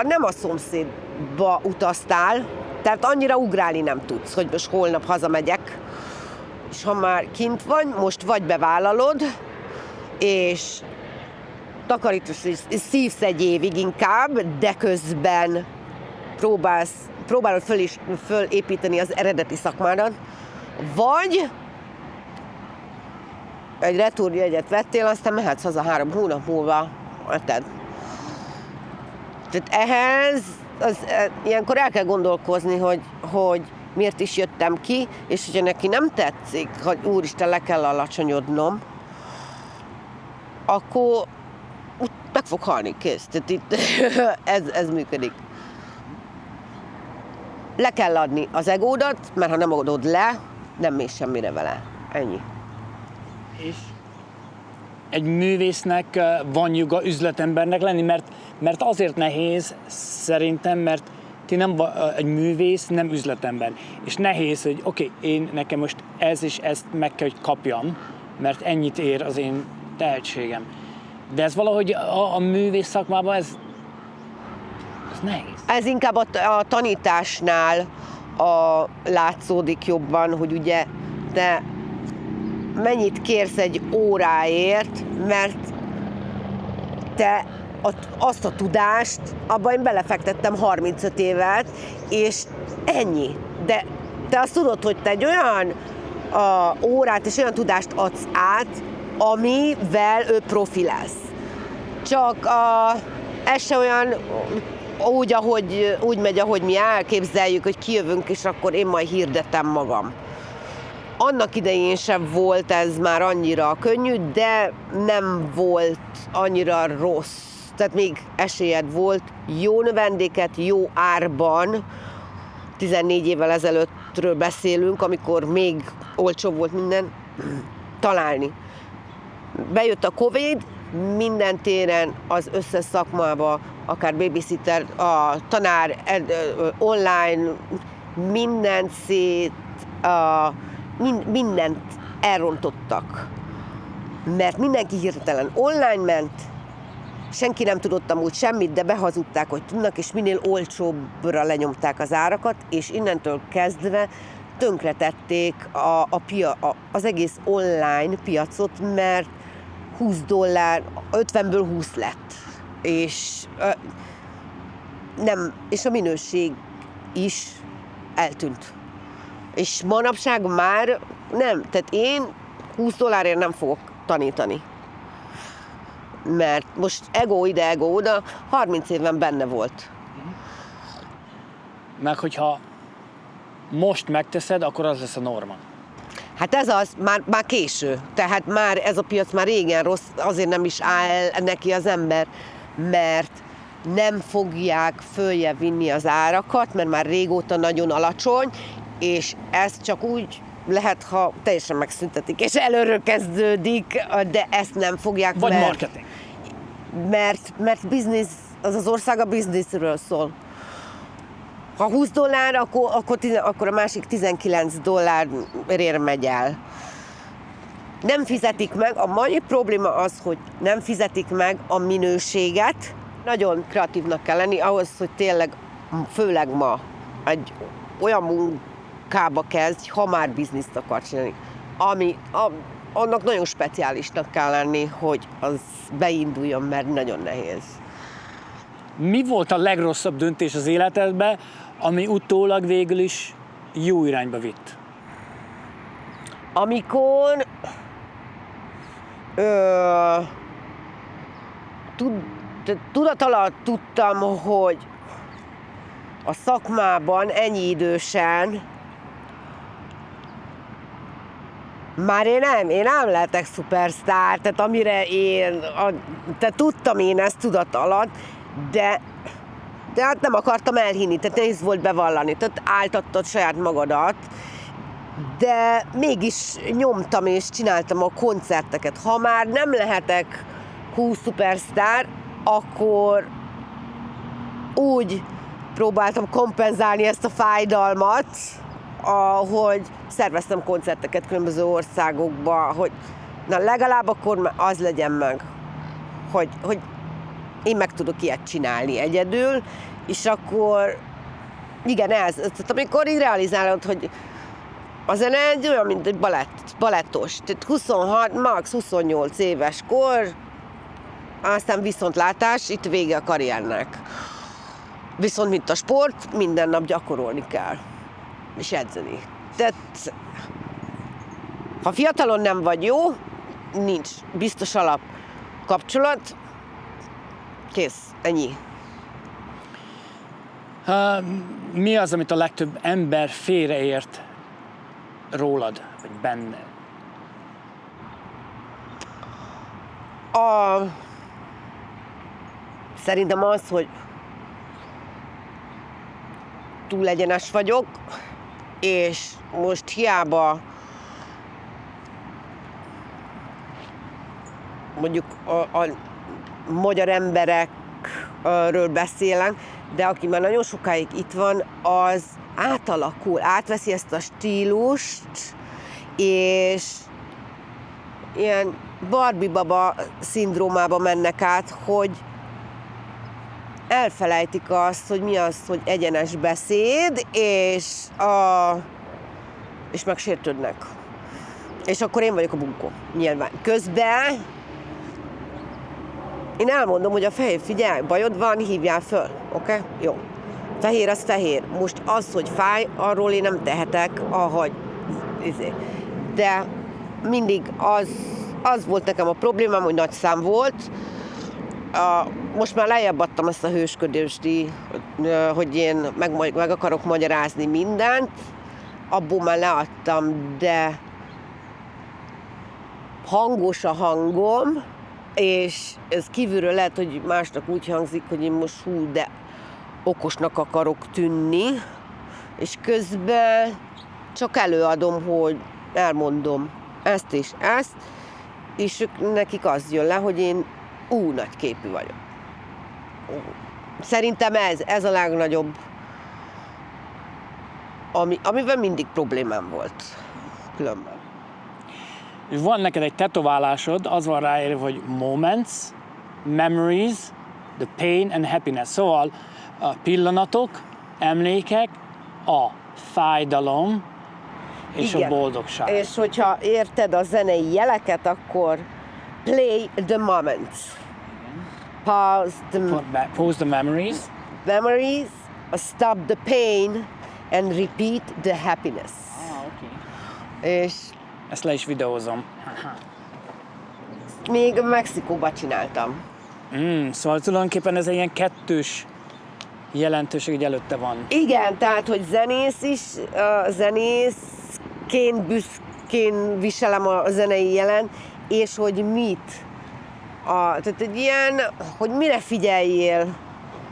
nem a szomszédba utaztál, tehát annyira ugrálni nem tudsz, hogy most holnap hazamegyek, és ha már kint vagy, most vagy bevállalod, és takarítasz, és szívsz egy évig inkább, de közben próbálod fölépíteni az eredeti szakmádat, vagy egy retúrjegyet vettél, aztán mehetsz haza 3 hónap múlva. Tehát ehhez ilyenkor el kell gondolkozni, hogy miért is jöttem ki, és hogyha neki nem tetszik, hogy úristen, le kell alacsonyodnom, akkor meg fog halni, kész. Tehát itt ez működik. Le kell adni az egódat, mert ha nem adod le, nem mész semmire vele. Ennyi. És egy művésznek van joga üzletembernek lenni, mert azért nehéz szerintem, mert ti nem egy művész, nem üzletember. És nehéz, hogy oké, nekem most ez és ezt meg kell, hogy kapjam, mert ennyit ér az én tehetségem. De ez valahogy a művész szakmában ez nehéz. Ez inkább a tanításnál látszódik jobban, hogy ugye te mennyit kérsz egy óráért, mert te azt a tudást, abban én belefektettem 35 évet, és ennyi. De te azt tudod, hogy te egy olyan órát és olyan tudást adsz át, amivel ő profi lesz. Csak ez se olyan úgy megy, ahogy mi elképzeljük, hogy kijövünk, és akkor én majd hirdetem magam. Annak idején sem volt ez már annyira könnyű, de nem volt annyira rossz. Tehát még esélyed volt jó növendéket, jó árban, 14 évvel ezelőttről beszélünk, amikor még olcsóbb volt minden, találni. Bejött a Covid, minden téren, az összes szakmába, akár babysitter, a tanár, online, mindent mindent elrontottak. Mert mindenki hirtelen online ment, senki nem tudott amúgy semmit, de behazudták, hogy tudnak, és minél olcsóbbra lenyomták az árakat, és innentől kezdve tönkretették az egész online piacot, mert $20, 50-ből 20 lett. És a minőség is eltűnt. És manapság már nem, tehát én $20 nem fogok tanítani. Mert most ego ide, ego oda, 30 éven benne volt. Meg hogyha most megteszed, akkor az lesz a norma. Hát ez az, már késő. Tehát már ez a piac már régen rossz, azért nem is áll neki az ember, mert nem fogják följebb vinni az árakat, mert már régóta nagyon alacsony, és ez csak úgy lehet, ha teljesen megszüntetik, és előről kezdődik, de ezt nem fogják. Vagy marketing. Mert biznisz, az ország a bizniszről szól. Ha $20, akkor a másik $19 megy el. Nem fizetik meg, a mai probléma az, hogy nem fizetik meg a minőséget. Nagyon kreatívnak kell lenni ahhoz, hogy tényleg, főleg ma, egy olyan munkába kezdj, ha már bizniszt akar csinálni, annak nagyon speciálisnak kell lenni, hogy az beinduljon, mert nagyon nehéz. Mi volt a legrosszabb döntés az életedben, ami utólag végül is jó irányba vitt? Amikor tudat alatt tudtam, hogy a szakmában ennyi idősen már én nem lehetek szupersztár, tehát amire tehát tudtam én ezt tudat alatt, de hát nem akartam elhinni, tehát nehéz volt bevallani, tehát áltattad saját magadat, de mégis nyomtam és csináltam a koncerteket. Ha már nem lehetek 20 szupersztár, akkor úgy próbáltam kompenzálni ezt a fájdalmat, ahogy szerveztem koncerteket különböző országokba, hogy na legalább akkor az legyen meg, hogy én meg tudok ilyet csinálni egyedül, és akkor igen, tehát amikor így realizálod, hogy a zene egy olyan, mint egy balettos, tehát 26, max 28 éves kor, aztán viszontlátás, itt vége a karriernek. Viszont mint a sport, minden nap gyakorolni kell, és edzeni. Tehát ha fiatalon nem vagy jó, nincs biztos alap kapcsolat, kész, ennyi. Mi az, amit a legtöbb ember félreért rólad, vagy benne? Szerintem az, hogy túl egyenes vagyok, és most hiába mondjuk a magyar emberekről beszélek, de aki már nagyon sokáig itt van, az átalakul, átveszi ezt a stílust, és ilyen Barbie baba szindrómába mennek át, hogy elfelejtik azt, hogy mi az, hogy egyenes beszéd, és megsértődnek. És akkor én vagyok a bunkó, nyilván. Közben én elmondom, hogy a fehér, figyelj, bajod van, hívjál föl, oké? Okay? Jó. Fehér az fehér. Most az, hogy fáj, arról én nem tehetek, ahogy... De mindig az volt nekem a problémám, hogy nagy szám volt. Most már lejjebb adtam ezt a hősködést, hogy én meg akarok magyarázni mindent. Abból már leadtam, de hangos a hangom, és ez kívülről lehet, hogy másnak úgy hangzik, hogy én most de okosnak akarok tűnni, és közben csak előadom, hogy elmondom ezt és ezt, és nekik az jön le, hogy én nagy képű vagyok. Szerintem ez a legnagyobb, amivel mindig problémám volt különben. Van neked egy tetoválásod, az van ráírva, hogy moments, memories, the pain and happiness. Szóval a pillanatok, emlékek, a fájdalom és igen, a boldogság. És hogyha érted a zenei jeleket, akkor play the moments. Pause the memories. Memories, stop the pain and repeat the happiness. Okay. És ezt le is videózom. még Mexikóban csináltam. Szóval tulajdonképpen ez egy ilyen kettős jelentőség, hogy előtte van. Igen, tehát, hogy zenész is, zenészként büszkén viselem a zenei jelen, és hogy mit. Tehát egy ilyen, hogy mire figyeljél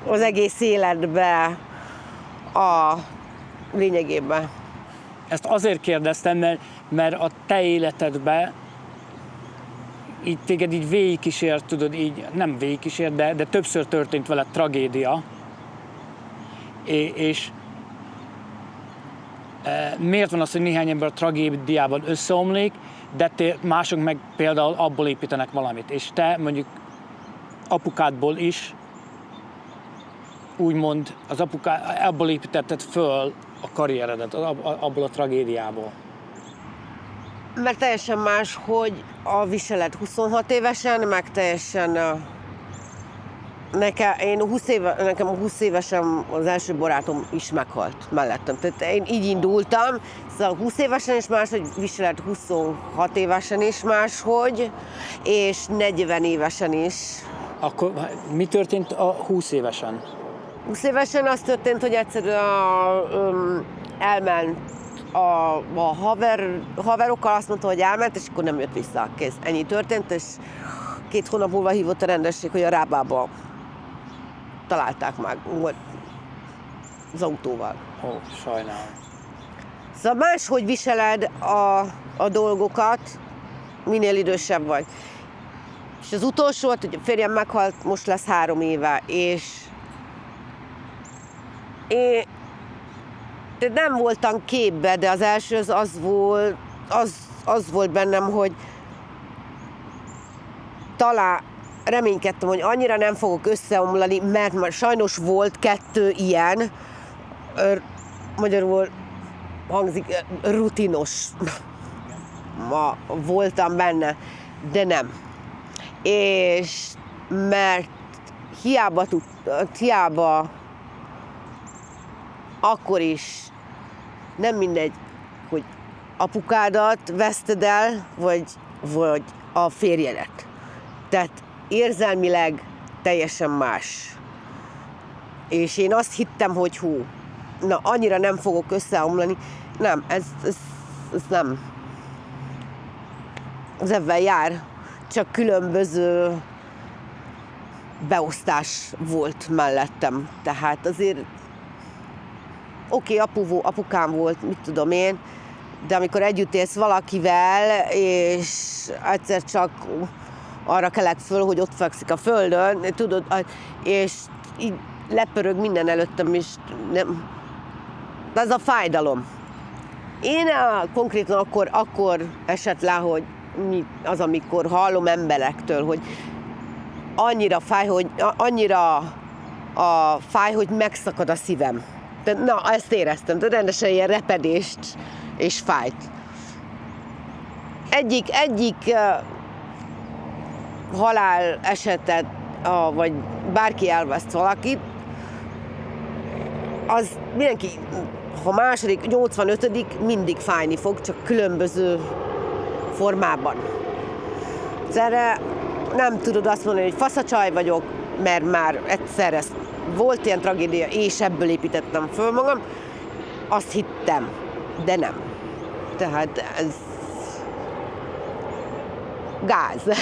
az egész életbe lényegében. Ezt azért kérdeztem, mert a te életedben így téged így végigkísért, tudod, így nem végigkísért, de többször történt veled tragédia. És miért van az, hogy néhány ember a tragédiában összeomlik, de mások meg például abból építenek valamit. És te mondjuk apukádból is, úgymond abból építetted föl a karrieredet, abból a tragédiából. Mert teljesen más, hogy a viselet 26 évesen, meg teljesen nekem 20 évesen az első barátom is meghalt mellettem. Tehát én így indultam, szóval 20 évesen is más, hogy viselet 26 évesen is máshogy, és 40 évesen is. Akkor mi történt a 20 évesen? 20 évesen az történt, hogy egyszerűen elment a haverokkal, azt mondta, hogy elment, és akkor nem jött vissza. Kész. Ennyi történt, és 2 hónap múlva hívott a rendőrség, hogy a Rábába találták meg az autóval. Ó, sajnálom. Szóval máshogy viseled a dolgokat, minél idősebb vagy. És az utolsó, hogy a férjem meghalt, most lesz 3 éve, és én nem voltam képbe, de az első az volt bennem, hogy talán reménykedtem, hogy annyira nem fogok összeomlani, mert már sajnos volt 2 ilyen, magyarul hangzik, rutinos. Ma voltam benne, de nem. És mert hiába akkor is nem mindegy, hogy apukádat veszted el, vagy a férjedet. Tehát érzelmileg teljesen más És én azt hittem, hogy hú, na annyira nem fogok összeomlani. Nem, ez nem. Ez ebben jár. Csak különböző beosztás volt mellettem. Tehát azért oké, apukám volt, mit tudom én, de amikor együtt élsz valakivel, és egyszer csak arra kelek föl, hogy ott fekszik a földön, tudod, és így lepörög minden előttem, és nem. De ez a fájdalom. Én konkrétan akkor esett le, hogy az, amikor hallom emberektől, hogy annyira fáj, hogy megszakad a szívem. Na, ezt éreztem, de rendesen ilyen repedést és fájt. Egyik halál esetet, vagy bárki elveszt valakit, az mindenki, ha második, 85. mindig fájni fog, csak különböző formában. Erre nem tudod azt mondani, hogy faszacsaj vagyok, mert már egyszer ez volt ilyen tragédia, és ebből építettem föl magam. Azt hittem, de nem. Tehát ez gáz.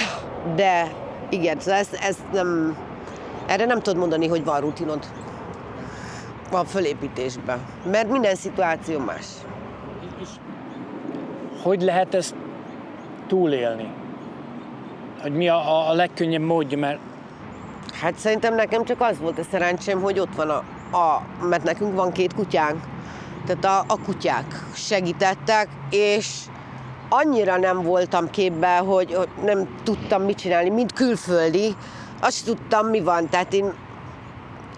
De igen, ez nem, erre nem tudod mondani, hogy van rutinod a fölépítésben, mert minden szituáció más. Hogy lehet ezt túlélni? Hogy mi a legkönnyebb módja, mert... Hát szerintem nekem csak az volt a szerencsém, hogy ott van mert nekünk van 2 kutyánk, tehát a kutyák segítettek, és annyira nem voltam képben, hogy nem tudtam mit csinálni, mint külföldi, azt tudtam, mi van, tehát én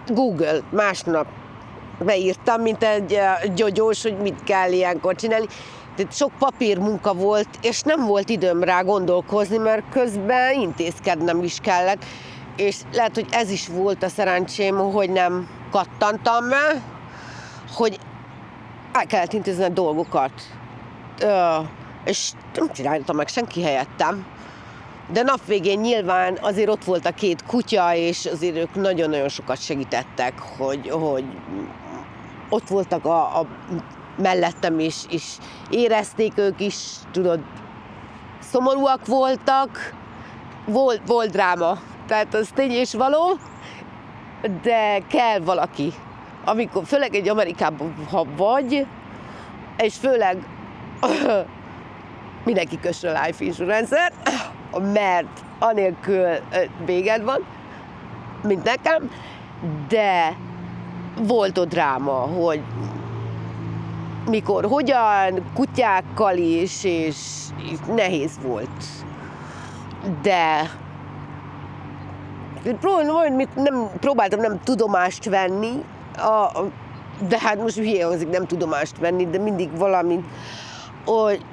Google másnap beírtam, mint egy gyogyós, hogy mit kell ilyenkor csinálni. Tehát sok papírmunka volt, és nem volt időm rá gondolkozni, mert közben intézkednem is kellett. És lehet, hogy ez is volt a szerencsém, hogy nem kattantam be, hogy el kellett intézni a dolgokat. És nem csináltam meg senki helyettem. De nap végén nyilván azért ott volt a 2 kutya, és azért ők nagyon-nagyon sokat segítettek, hogy ott voltak a mellettem is, és érezték ők is, tudod, szomorúak voltak, volt dráma, tehát az tény és való, de kell valaki. Amikor, főleg egy Amerikában, ha vagy, és főleg mindenki kössön life insurance-et, mert anélkül véged van, mint nekem, de volt ott dráma, hogy mikor, hogyan, kutyákkal is, és nehéz volt. De próbáltam nem tudomást venni, de hát most hülye hangzik nem tudomást venni, de mindig valamit, hogy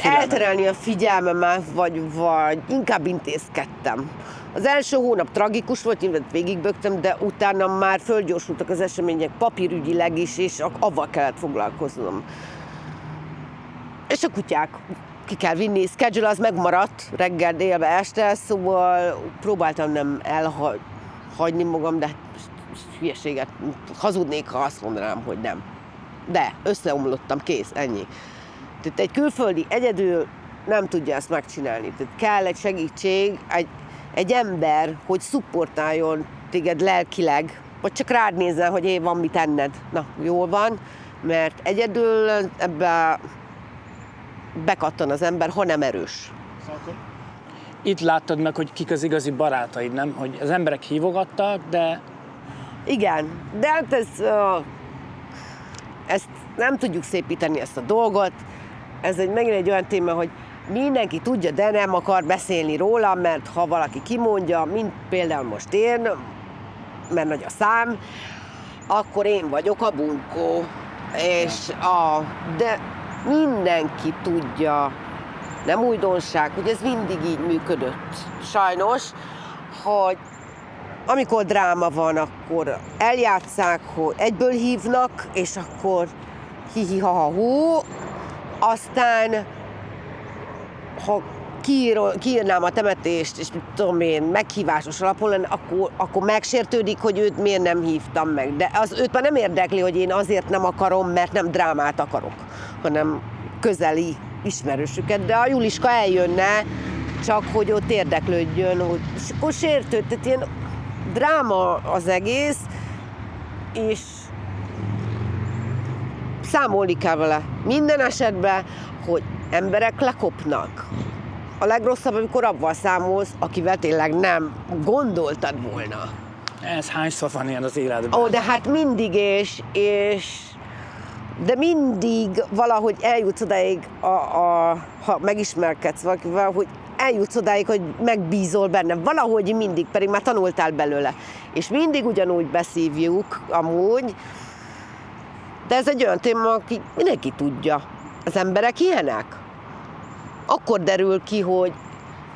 elterelni a figyelmemet, vagy inkább intézkedtem. Az első hónap tragikus volt, én végigbögtem, de utána már fölgyorsultak az események papírügyileg is, és avval kellett foglalkoznom. És a kutyák ki kell vinni, schedule az megmaradt reggel, délbe, este, szóval próbáltam nem elhagyni magam, de hülyeséget hazudnék, ha azt mondanám, hogy nem. De összeomlottam, kész, ennyi. Tehát egy külföldi egyedül nem tudja ezt megcsinálni. Tehát kell egy segítség, egy ember, hogy szupportáljon téged lelkileg, vagy csak rád nézzen, hogy van mit enned. Na, jól van, mert egyedül ebbe bekattan az ember, ha nem erős. Itt láttad meg, hogy kik az igazi barátaid, nem? Hogy az emberek hívogattak, de... Igen, de hát ezt nem tudjuk szépíteni, ezt a dolgot. Ez megint egy olyan téma, hogy mindenki tudja, de nem akar beszélni róla, mert ha valaki kimondja, mint például most én, mert nagy a szám, akkor én vagyok a bunkó. De mindenki tudja, nem újdonság, hogy ez mindig így működött. Sajnos, hogy amikor dráma van, akkor eljátsszák, hogy egyből hívnak, és akkor hi-hi-ha-ha-hú, aztán ha kiírnám a temetést, és mit tudom én, meghívásos alapon lenne, akkor megsértődik, hogy őt miért nem hívtam meg. De őt már nem érdekli, hogy én azért nem akarom, mert nem drámát akarok, hanem közeli ismerősöket. De a Juliska eljönne, csak hogy ott érdeklődjön, és akkor sértőd, tehát ilyen dráma az egész, és számolni kell vele minden esetben, hogy emberek lekopnak. A legrosszabb, amikor abban számolsz, akivel tényleg nem gondoltad volna. Ez hányszor van ilyen az életben? Ó, de hát mindig de mindig valahogy eljutsz odáig, ha megismerkedsz valakivel, hogy eljutsz odáig, hogy megbízol benne. Valahogy mindig, pedig már tanultál belőle. És mindig ugyanúgy beszívjuk amúgy, de ez egy olyan téma, aki mindenki tudja. Az emberek ilyenek. Akkor derül ki, hogy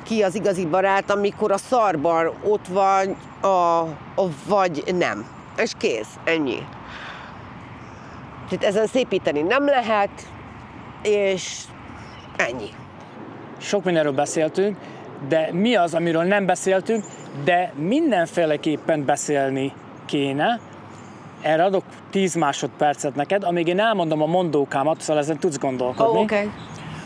ki az igazi barát, amikor a szarban ott vagy, vagy nem. És kész, ennyi. Tehát ezen szépíteni nem lehet, és ennyi. Sok mindenről beszéltünk, de mi az, amiről nem beszéltünk, de mindenféleképpen beszélni kéne. Erre adok 10 másodpercet neked, amíg én elmondom a mondókámat, szóval ezen tudsz gondolkodni. Okay.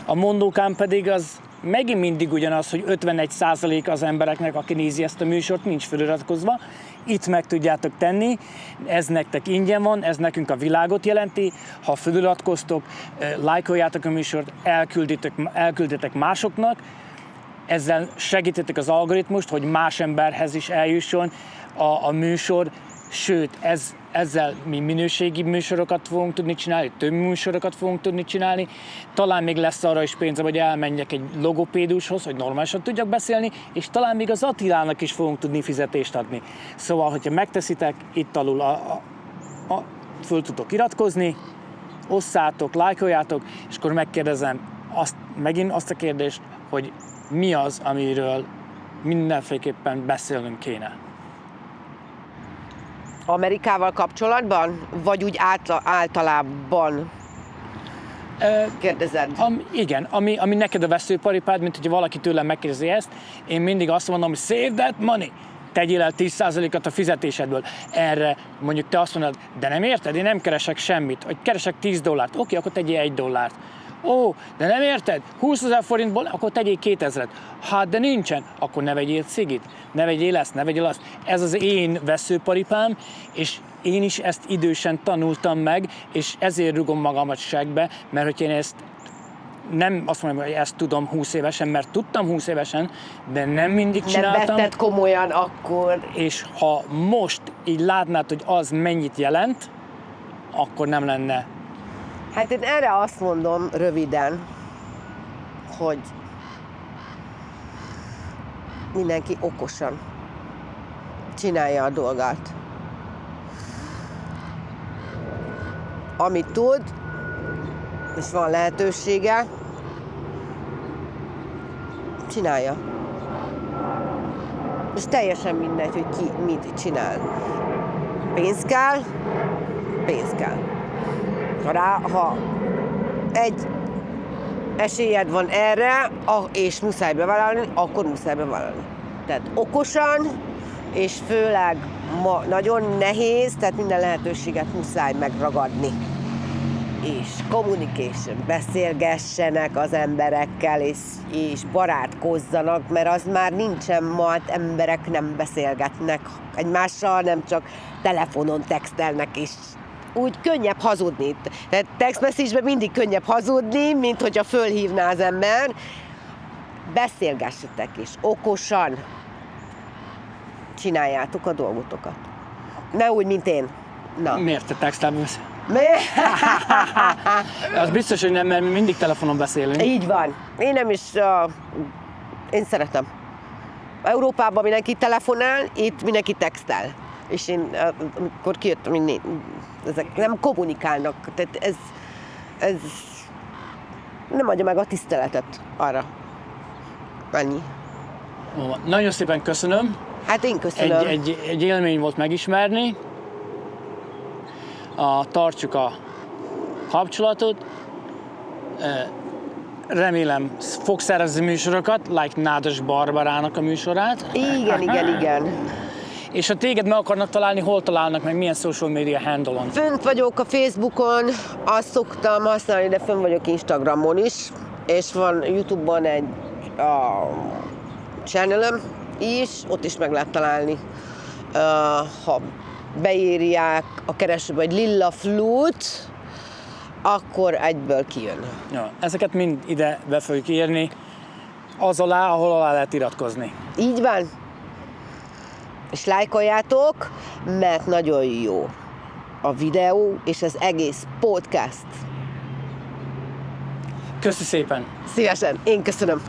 A mondókám pedig az megint mindig ugyanaz, hogy 51% az embereknek, aki nézi ezt a műsort, nincs feliratkozva. Itt meg tudjátok tenni, ez nektek ingyen van, ez nekünk a világot jelenti. Ha feliratkoztok, lájkoljátok a műsort, elkülditek másoknak, ezzel segítitek az algoritmust, hogy más emberhez is eljusson a műsor, sőt, ezzel mi minőségi műsorokat fogunk tudni csinálni, több műsorokat fogunk tudni csinálni. Talán még lesz arra is pénzem, hogy elmenjek egy logopédushoz, hogy normálisan tudjak beszélni, és talán még az Attilának is fogunk tudni fizetést adni. Szóval, hogyha megteszitek, itt alul föl tudtok iratkozni, osszátok, lájkoljátok, és akkor megkérdezem megint azt a kérdést, hogy mi az, amiről mindenféleképpen beszélnünk kéne. Amerikával kapcsolatban? Vagy úgy általában kérdezed? Igen, ami neked a veszőparipád, mint hogyha valaki tőlem megkérdezi ezt, én mindig azt mondom, hogy save that money, tegyél el 10%-at a fizetésedből. Erre mondjuk te azt mondod, de nem érted, én nem keresek semmit, vagy keresek $10, oké, akkor tegyél $1. Ó, de nem érted? 20 000 forintból, akkor tegyél 2000-et. Hát, de nincsen, akkor ne vegyél cigit, ne vegyél ezt, ne vegyél azt. Ez az én veszőparipám, és én is ezt idősen tanultam meg, és ezért rugom magamat segbe, mert hogy én ezt nem azt mondom, hogy ezt tudom 20 évesen, mert tudtam 20 évesen, de nem mindig csináltam. Nem vetted komolyan akkor. És ha most így látnád, hogy az mennyit jelent, akkor nem lenne. Hát én erre azt mondom röviden, hogy mindenki okosan csinálja a dolgát. Amit tud, és van lehetősége, csinálja. És teljesen mindegy, hogy ki mit csinál. Pénz kell, pénz kell. Ha egy esélyed van erre, és muszáj bevállalni, akkor muszáj bevállalni. Tehát okosan, és főleg ma nagyon nehéz, tehát minden lehetőséget muszáj megragadni. És communication, beszélgessenek az emberekkel, és barátkozzanak, mert az már nincsen ma, emberek nem beszélgetnek egymással, nem csak telefonon textelnek, és úgy könnyebb hazudni. Tehát text message-ben mindig könnyebb hazudni, mint hogyha fölhívná az ember. Beszélgessetek és okosan csináljátok a dolgotokat. Ne úgy, mint én. Na. Miért te textában beszél? Az biztos, hogy nem, mert mi mindig telefonon beszélünk. Így van. Én nem is... én szeretem. Európában mindenki telefonál, itt mindenki textel. És én akkor kijöttem, ezek nem kommunikálnak. Tehát ez nem adja meg a tiszteletet arra. Annyi. Nagyon szépen köszönöm. Hát én köszönöm. Egy élmény volt megismerni. Tartsuk a kapcsolatot. remélem fog szerezni műsorokat, like Nádas Barbarának a műsorát. Igen. És ha téged meg akarnak találni, hol találnak meg, milyen social media handle-on? Fönt vagyok a Facebookon, azt szoktam használni, de fönn vagyok Instagramon is, és van YouTube-on egy channelem is, ott is meg lehet találni. Ha beírják a keresőbe, hogy Lilla Flute, akkor egyből kijön. Ja, ezeket mind ide be fogjuk írni, az alá, ahol alá lehet iratkozni. Így van. És lájkoljátok, mert nagyon jó a videó és az egész podcast. Köszi szépen! Szívesen, én köszönöm.